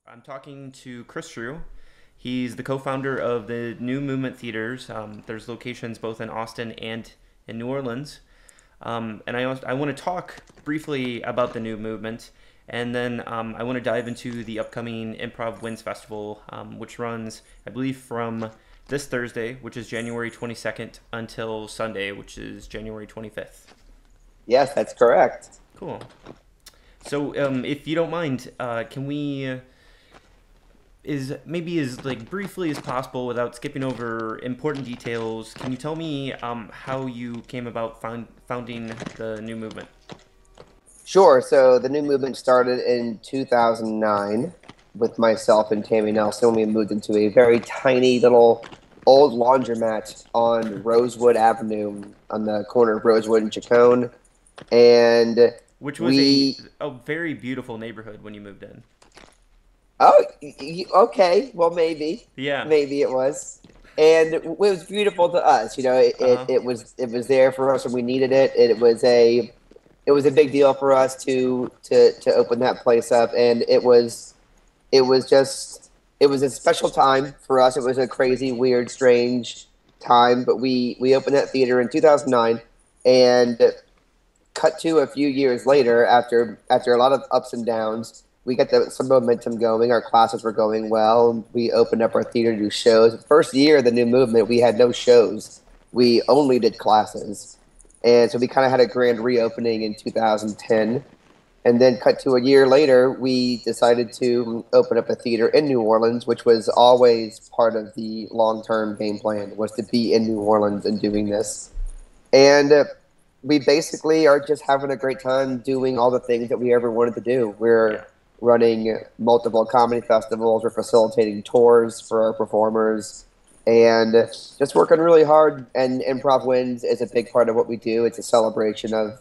I'm talking to Chris Trew. He's the co-founder of the New Movement Theaters. There's locations both in Austin and in New Orleans. And I want to talk briefly about the New Movement, and then I want to dive into the upcoming Improv Wins Festival, which runs, I believe, from this Thursday, which is January 22nd, until Sunday, which is January 25th. Yes, that's correct. Cool. So, if you don't mind, can we is maybe as like briefly as possible without skipping over important details. Can you tell me how you came about founding the new movement? Sure. So the new movement started in 2009 with myself and Tammy Nelson when we moved into a very tiny little old laundromat on Rosewood Avenue on the corner of Rosewood and Chacon. And Which was we, a very beautiful neighborhood when you moved in. oh, okay. Well, Yeah. maybe it was. And it was beautiful to us. It, Uh it, huh. it was there for us when we needed it. It was a big deal for us to open that place up, and it was a special time for us. It was a crazy, weird, strange time, but we opened that theater in 2009, and cut to a few years later, after a lot of ups and downs, we got some momentum going. Our classes were going well. We opened up our theater to do shows. First year of the new movement, we had no shows. We only did classes. And so we kind of had a grand reopening in 2010. And then cut to a year later, we decided to open up a theater in New Orleans, which was always part of the long-term game plan, was to be in New Orleans and doing this. And we basically are just having a great time doing all the things that we ever wanted to do. We're Yeah. running multiple comedy festivals, we're facilitating tours for our performers, and just working really hard. And Improv Wins is a big part of what we do. It's a celebration of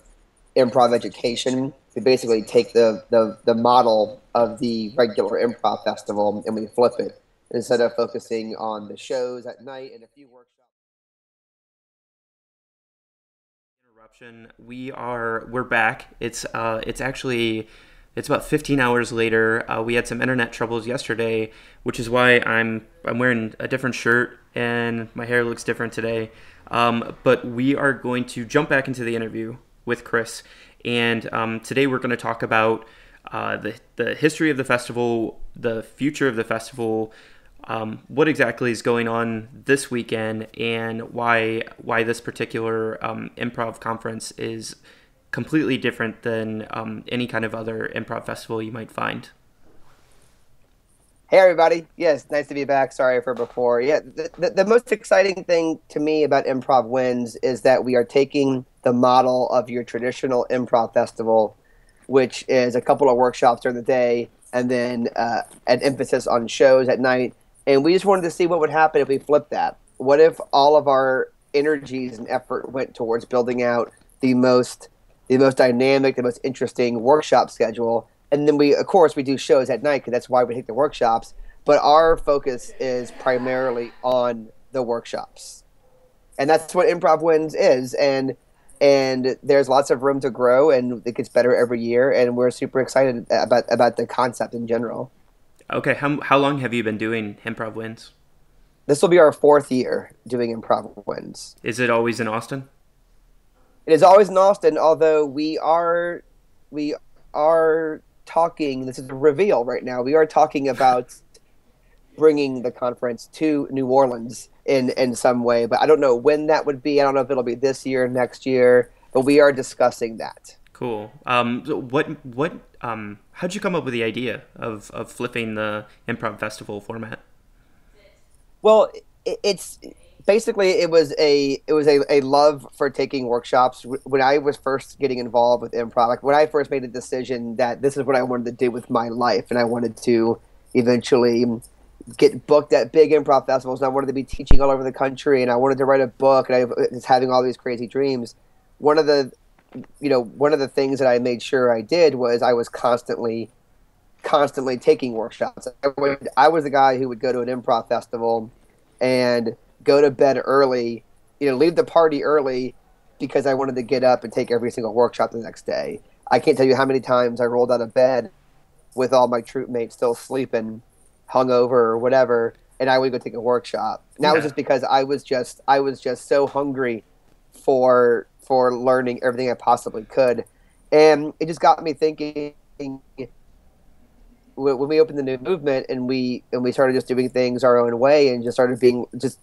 improv education. We basically take the model of the regular improv festival and we flip it. Instead of focusing on the shows at night and a few workshops. Interruption. We're back. It's actually it's about 15 hours later. We had some internet troubles yesterday, which is why I'm wearing a different shirt and my hair looks different today. But we are going to jump back into the interview with Chris, and today we're going to talk about the history of the festival, the future of the festival, what exactly is going on this weekend, and why this particular improv conference is completely different than any kind of other improv festival you might find. Hey everybody! Yes, nice to be back. Sorry for before. Yeah, the most exciting thing to me about Improv Wins is that we are taking the model of your traditional improv festival, which is a couple of workshops during the day and then an emphasis on shows at night. And we just wanted to see what would happen if we flipped that. What if all of our energies and effort went towards building out the most the most dynamic, the most interesting workshop schedule, and then of course, we do shows at night because that's why we take the workshops. But our focus is primarily on the workshops, and that's what Improv Wins is. And there's lots of room to grow, and it gets better every year. And we're super excited about the concept in general. Okay, how long have you been doing Improv Wins? This will be our fourth year doing Improv Wins. Is it always in Austin? It is always in Austin, although we are talking. This is a reveal right now. We are talking about bringing the conference to New Orleans in some way, but I don't know when that would be. I don't know if it'll be this year, next year, but we are discussing that. Cool. So how'd you come up with the idea of flipping the improv festival format? Well, it's basically it was a love for taking workshops. When I was first getting involved with improv, like when I first made a decision that this is what I wanted to do with my life, and I wanted to eventually get booked at big improv festivals, and I wanted to be teaching all over the country, and I wanted to write a book, and I was having all these crazy dreams. One of the one of the things that I made sure I did was I was constantly taking workshops. I was the guy who would go to an improv festival and go to bed early, leave the party early because I wanted to get up and take every single workshop the next day. I can't tell you how many times I rolled out of bed with all my troop mates still sleeping, hungover or whatever, and I would go take a workshop. And that was Yeah. just because I was just so hungry for learning everything I possibly could, and it just got me thinking when we opened the new movement and we started just doing things our own way and just started being just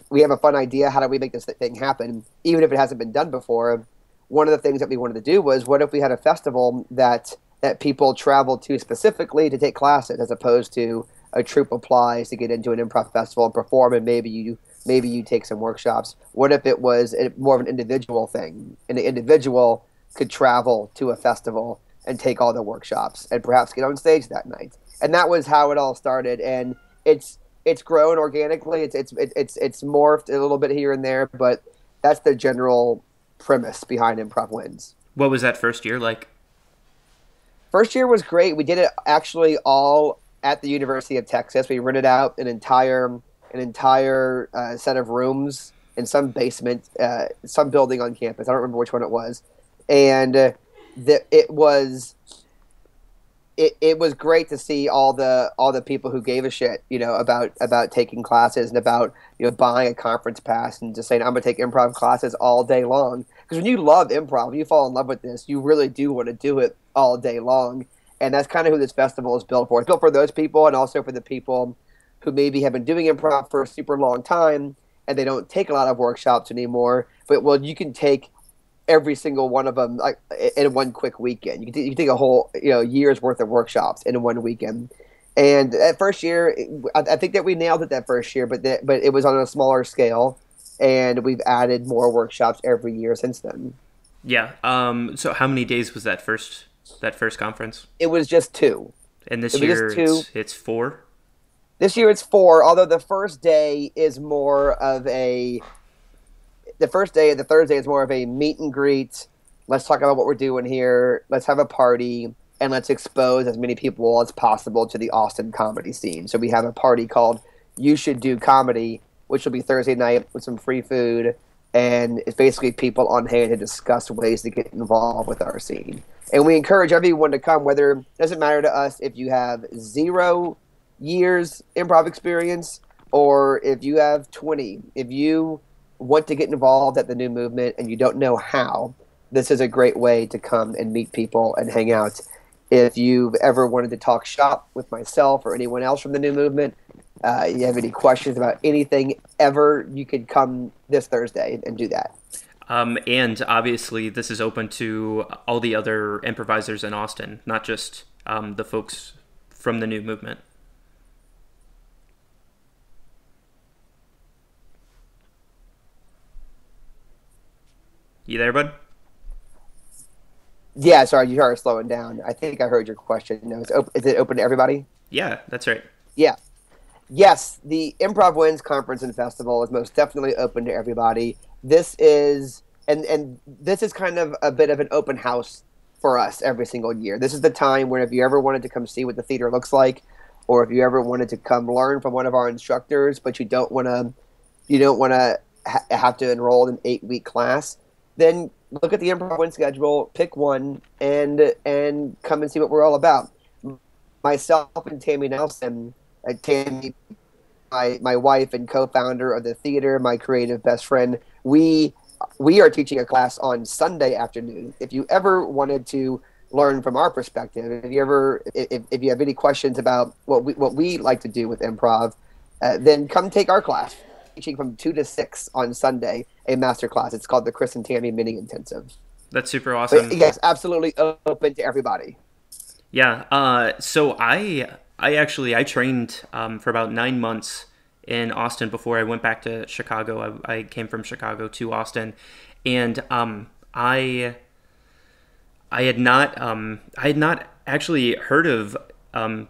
we have a fun idea, how do we make this thing happen even if it hasn't been done before. One of the things that we wanted to do was, what if we had a festival that people traveled to specifically to take classes, as opposed to a troupe applies to get into an improv festival and perform, and maybe you take some workshops. What if it was more of an individual thing, and the individual could travel to a festival and take all the workshops and perhaps get on stage that night? And that was how it all started. And it's grown organically. It's morphed a little bit here and there, but that's the general premise behind Improv Wins. What was that first year like? First year was great. We did it actually all at the University of Texas. We rented out an entire set of rooms in some basement, some building on campus. I don't remember which one it was, and it was it was great to see all the people who gave a shit, about taking classes and about buying a conference pass and just saying, I'm gonna take improv classes all day long. Because when you love improv, when you fall in love with this, you really do want to do it all day long. And that's kind of who this festival is built for. It's built for those people, and also for the people who maybe have been doing improv for a super long time and they don't take a lot of workshops anymore. But well, you can take every single one of them like in one quick weekend. You can take a whole year's worth of workshops in one weekend. And that first year, I think that we nailed it that first year, but it was on a smaller scale, and we've added more workshops every year since then. Yeah. So how many days was that first conference? It was just two. And this It was year just two. it's four. This year it's four, although the first day is more of a the first day and the Thursday is more of a meet and greet. Let's talk about what we're doing here. Let's have a party, and let's expose as many people as possible to the Austin comedy scene. So we have a party called You Should Do Comedy, which will be Thursday night with some free food, and it's basically people on hand to discuss ways to get involved with our scene. And we encourage everyone to come, whether it doesn't matter to us if you have 0 years improv experience or if you have 20. If you want to get involved at the new movement and you don't know how, this is a great way to come and meet people and hang out. If you've ever wanted to talk shop with myself or anyone else from the new movement, you have any questions about anything ever, you could come this Thursday and do that. And obviously, this is open to all the other improvisers in Austin, not just the folks from the new movement. You there, bud? Yeah, sorry, you are slowing down. I think I heard your question. No, is it open to everybody? Yeah, that's right. Yeah. Yes, the Improv Wins Conference and Festival is most definitely open to everybody. This is and this is kind of a bit of an open house for us every single year. This is the time where if you ever wanted to come see what the theater looks like, or if you ever wanted to come learn from one of our instructors, but you don't want to have to enroll in an 8-week class, then look at the Improv Win schedule, pick one, and come and see what we're all about. Myself and Tammy Nelson, Tammy, my wife and co-founder of the theater, my creative best friend, we are teaching a class on Sunday afternoon. If you ever wanted to learn from our perspective, if you have any questions about what we like to do with improv, then come take our class. Teaching from 2 to 6 on Sunday, a master class. It's called the Chris and Tammy Mini Intensive. That's super awesome. But yes, absolutely open to everybody. Yeah. So I trained for about 9 months in Austin before I went back to Chicago. I came from Chicago to Austin, and I had not actually heard of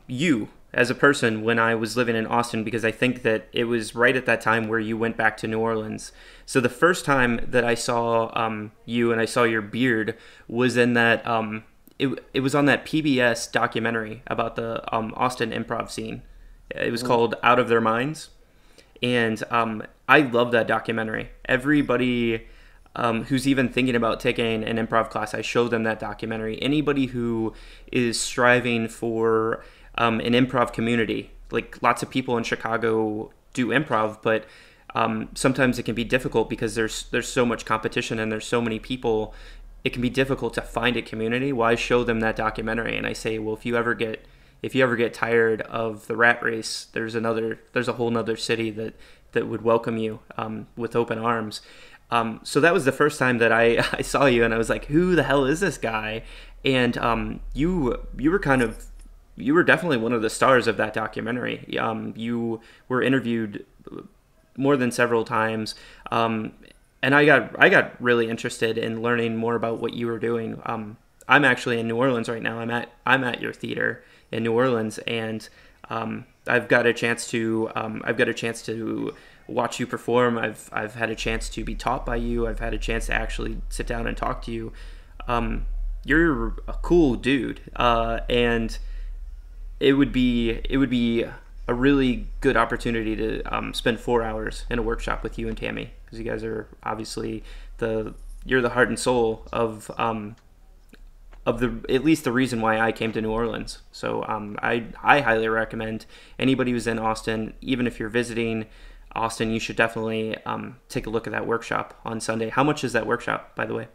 you as a person when I was living in Austin, because I think that it was right at that time where you went back to New Orleans. So the first time that I saw you and I saw your beard was in that it was on that PBS documentary about the Austin improv scene. It was called Out of Their Minds, and I love that documentary. Everybody who's even thinking about taking an improv class, I show them that documentary. Anybody who is striving for an improv community, like lots of people in Chicago do improv, but sometimes it can be difficult because there's so much competition and there's so many people. It can be difficult to find a community. Well, I show them that documentary and I say, well, if you ever get tired of the rat race, there's a whole nother city that would welcome you with open arms. So that was the first time that I saw you, and I was like, who the hell is this guy? And you were definitely one of the stars of that documentary. You were interviewed more than several times, and I got really interested in learning more about what you were doing. I'm actually in New Orleans right now. I'm at your theater in New Orleans, and I've got a chance to watch you perform. I've had a chance to be taught by you. I've had a chance to actually sit down and talk to you. You're a cool dude, and it would be a really good opportunity to spend 4 hours in a workshop with you and Tammy, because you guys are obviously you're the heart and soul of the at least the reason why I came to New Orleans. So I highly recommend anybody who's in Austin, even if you're visiting Austin, you should definitely take a look at that workshop on Sunday. How much is that workshop, by the way?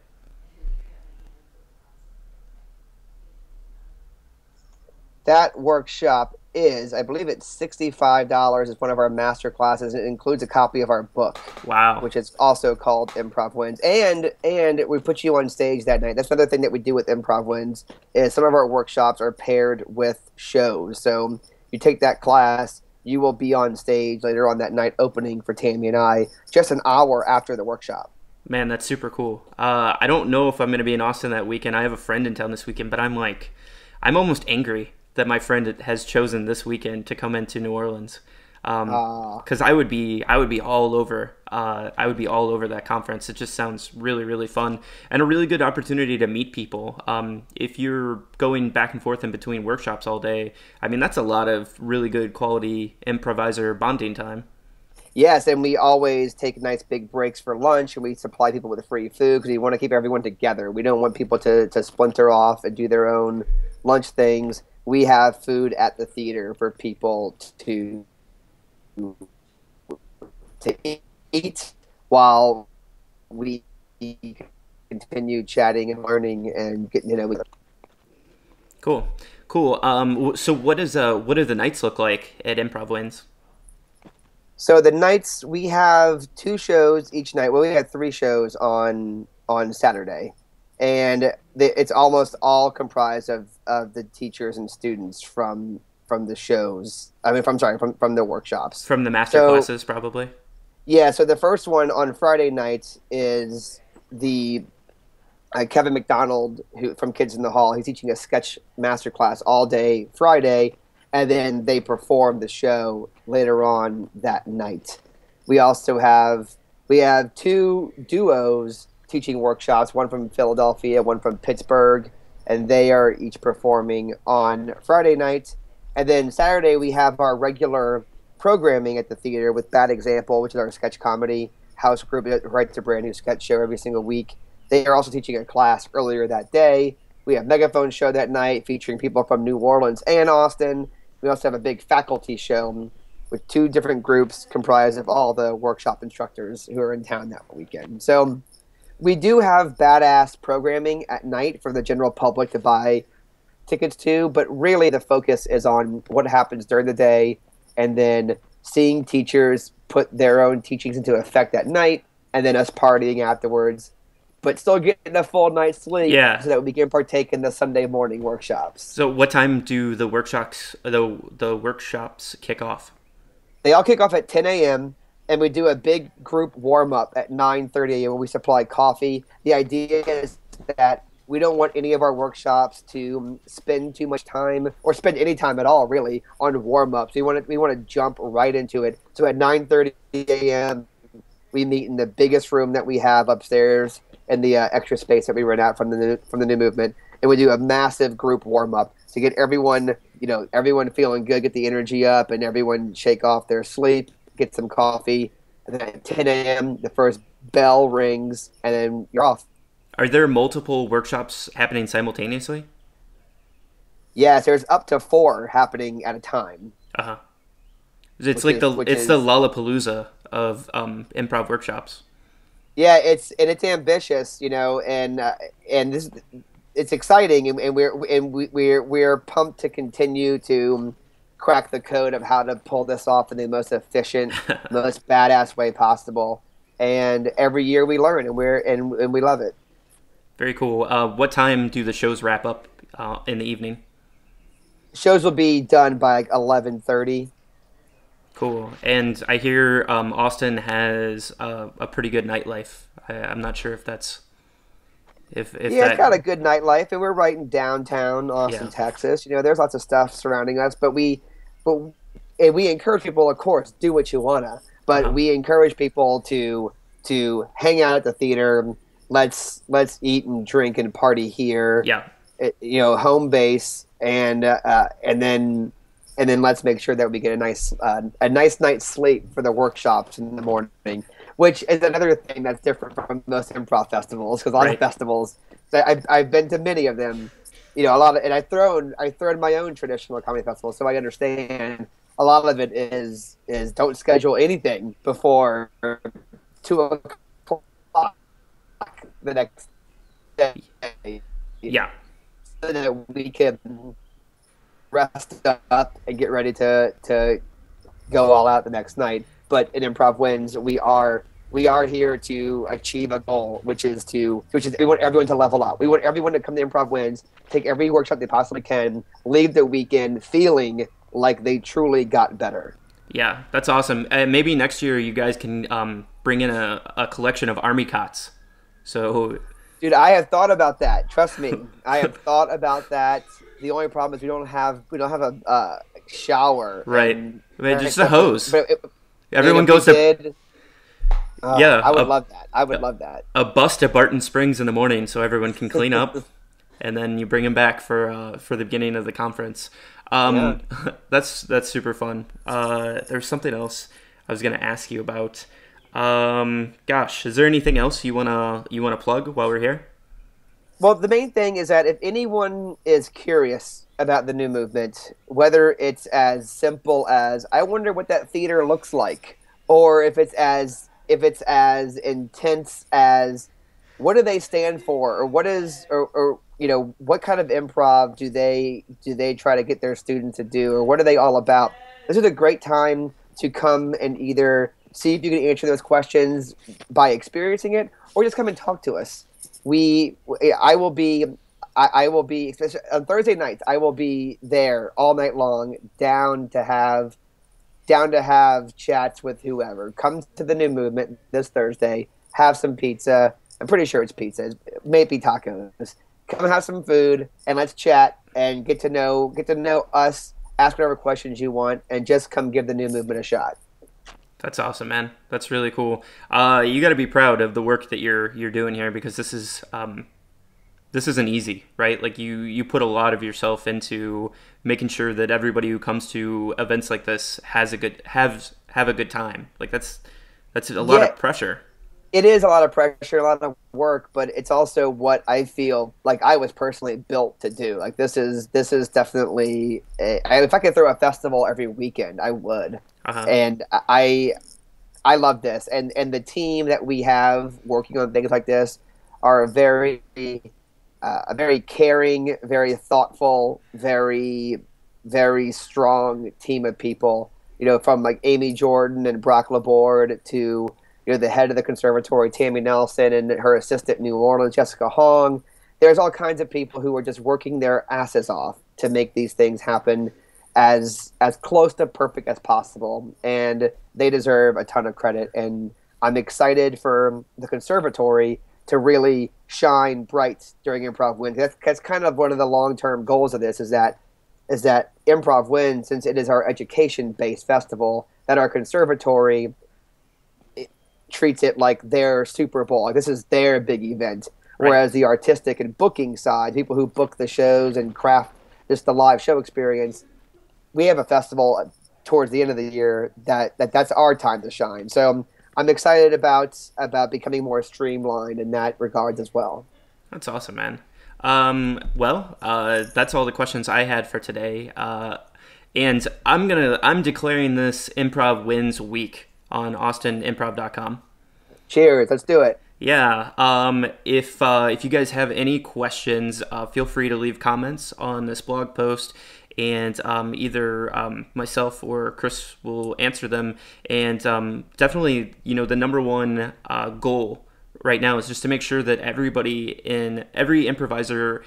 That workshop is, I believe it's $65. It's one of our master classes. It includes a copy of our book, Wow. which is also called Improv Wins. And we put you on stage that night. That's another thing that we do with Improv Wins is some of our workshops are paired with shows. So you take that class, you will be on stage later on that night opening for Tammy and I just an hour after the workshop. Man, that's super cool. I don't know if I'm going to be in Austin that weekend. I have a friend in town this weekend, but I'm almost angry that my friend has chosen this weekend to come into New Orleans. Because I would be all over. I would be all over that conference. It just sounds really, really fun and a really good opportunity to meet people. If you're going back and forth in between workshops all day, I mean, that's a lot of really good quality improviser bonding time. Yes, and we always take nice big breaks for lunch, and we supply people with free food because we want to keep everyone together. We don't want people to splinter off and do their own lunch things. We have food at the theater for people to eat while we continue chatting and learning and getting Cool, cool. So what do the nights look like at Improv Wins? So the nights we have two shows each night. Well, we had three shows on Saturday, and it's almost all comprised of the teachers and students from the shows. I mean, from the workshops. From the master classes, probably. Yeah. So the first one on Friday nights is the Kevin McDonald, who from Kids in the Hall. He's teaching a sketch master class all day Friday, and then they perform the show later on that night. We have two duos teaching workshops, one from Philadelphia, one from Pittsburgh, and they are each performing on Friday night. And then Saturday we have our regular programming at the theater with Bad Example, which is our sketch comedy house group that writes a brand new sketch show every single week. They are also teaching a class earlier that day. We have Megaphone show that night featuring people from New Orleans and Austin. We also have a big faculty show with two different groups comprised of all the workshop instructors who are in town that weekend. So we do have badass programming at night for the general public to buy tickets to, but really the focus is on what happens during the day and then seeing teachers put their own teachings into effect at night and then us partying afterwards, but still getting a full night's sleep Yeah. so that we can partake in the Sunday morning workshops. So what time do the workshops kick off? They all kick off at 10 a.m. and we do a big group warm-up at 9:30 a.m. where we supply coffee. The idea is that we don't want any of our workshops to spend too much time or spend any time at all, really, on warm-ups. We want to jump right into it. So at 9:30 a.m., we meet in the biggest room that we have upstairs in the extra space that we rent out from the new movement, and we do a massive group warm-up to get everyone feeling good, get the energy up, and everyone shake off their sleep, get some coffee. And then at 10 a.m., the first bell rings, and then you're off. Are there multiple workshops happening simultaneously? Yes, there's up to 4 happening at a time, Uh huh. It's which like is the which it's the is Lollapalooza of improv workshops. yeah, it's ambitious, and this it's exciting, and we're pumped to continue to crack the code of how to pull this off in the most efficient, most badass way possible. And every year we learn, and we love it. Very cool. What time do the shows wrap up in the evening? Shows will be done by like 11:30. Cool. And I hear Austin has a pretty good nightlife. I'm not sure if that's if Yeah, it's that got a good nightlife, and we're right in downtown Austin, yeah. Texas. There's lots of stuff surrounding us, but and we encourage people, of course, do what you wanna, Uh but huh. we encourage people to hang out at the theater. Let's eat and drink and party here. Yeah. Home base, and then let's make sure that we get a nice night's sleep for the workshops in the morning, which is another thing that's different from most improv festivals, because a lot of Right. festivals, I've been to many of them, a lot of, and I throw in my own traditional comedy festival, so I understand a lot of it is don't schedule anything before 2 o'clock the next day, Yeah. so that we can rest up and get ready to go all out the next night. But in Improv Wins, we are here to achieve a goal, which is we want everyone to level up. We want everyone to come to Improv Wins, take every workshop they possibly can, leave the weekend feeling like they truly got better. Yeah. That's awesome. Maybe next year you guys can bring in a collection of army cots. So Dude, I have thought about that. Trust me, I have thought about that. The only problem is we don't have a shower, right. and I mean, just a except for, hose. but and Everyone if we goes to did, yeah I would love that. I would love that. a bus to Barton Springs in the morning so everyone can clean up, and then you bring them back for the beginning of the conference. Yeah. Um, that's super fun. There's something else I was gonna ask you about. Gosh, is there anything else you wanna plug while we're here? Well, the main thing is that if anyone is curious about the new movement, whether it's as simple as I wonder what that theater looks like, or if it's as intense as what do they stand for, or what is or what kind of improv do they try to get their students to do, or what are they all about? This is a great time to come and either see if you can answer those questions by experiencing it, or just come and talk to us. we I will be I will be, especially on Thursday nights, I will be there all night long, down to have chats with whoever. Come to the new movement this Thursday, have some pizza. I'm pretty sure it's pizza, maybe tacos. Come have some food and let's chat and get to know us, ask whatever questions you want, and just come give the new movement a shot. That's awesome, man. That's really cool. You got to be proud of the work that you're doing here because this isn't easy, right? Like you put a lot of yourself into making sure that everybody who comes to events like this has a good have a good time. Like that's a lot Yeah, of pressure. it is a lot of pressure, a lot of work, but it's also what I feel like I was personally built to do. Like this is definitely if I could throw a festival every weekend, I would. Uh huh. And I love this, and the team that we have working on things like this are a very caring, very thoughtful, very strong team of people. From like Amy Jordan and Brock Laborde to the head of the conservatory, Tammy Nelson, and her assistant in New Orleans, Jessica Hong. There's all kinds of people who are just working their asses off to make these things happen as close to perfect as possible, and they deserve a ton of credit. And I'm excited for the conservatory to really shine bright during Improv Wins. That's kind of one of the long-term goals of this is that Improv Wins, since it is our education-based festival, that our conservatory treats it like their Super Bowl. Like this is their big event. Right. Whereas the artistic and booking side, people who book the shows and craft just the live show experience, we have a festival towards the end of the year that's our time to shine. So I'm excited about becoming more streamlined in that regards as well. That's awesome, man. That's all the questions I had for today. And I'm declaring this Improv Wins Week on AustinImprov.com. Cheers. Let's do it. Yeah. If you guys have any questions, feel free to leave comments on this blog post, and either myself or Chris will answer them. And definitely, the number one goal right now is just to make sure that every improviser,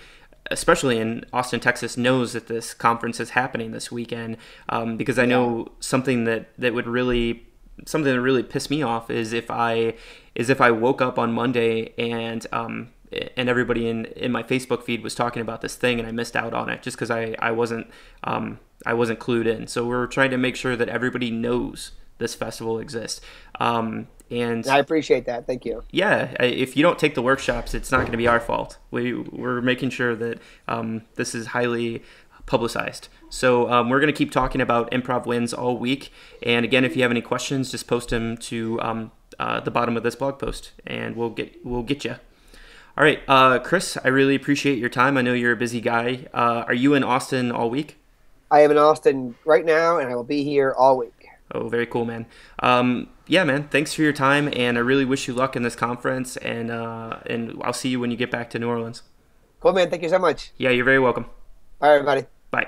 especially in Austin, Texas, knows that this conference is happening this weekend. Because I know something that really pissed me off is if I woke up on Monday and everybody in my Facebook feed was talking about this thing and I missed out on it just because I wasn't clued in. So we're trying to make sure that everybody knows this festival exists. And I appreciate that. Thank you. yeah, if you don't take the workshops, it's not going to be our fault. We're making sure that this is highly publicized. So we're going to keep talking about Improv Wins all week. And again, if you have any questions, just post them to the bottom of this blog post, and we'll get you. All right, Chris, I really appreciate your time. I know you're a busy guy. Are you in Austin all week? I am in Austin right now, and I will be here all week. Oh, very cool, man. Yeah, man. Thanks for your time, and I really wish you luck in this conference. And I'll see you when you get back to New Orleans. Cool, man. Thank you so much. Yeah, you're very welcome. All right, everybody. Bye.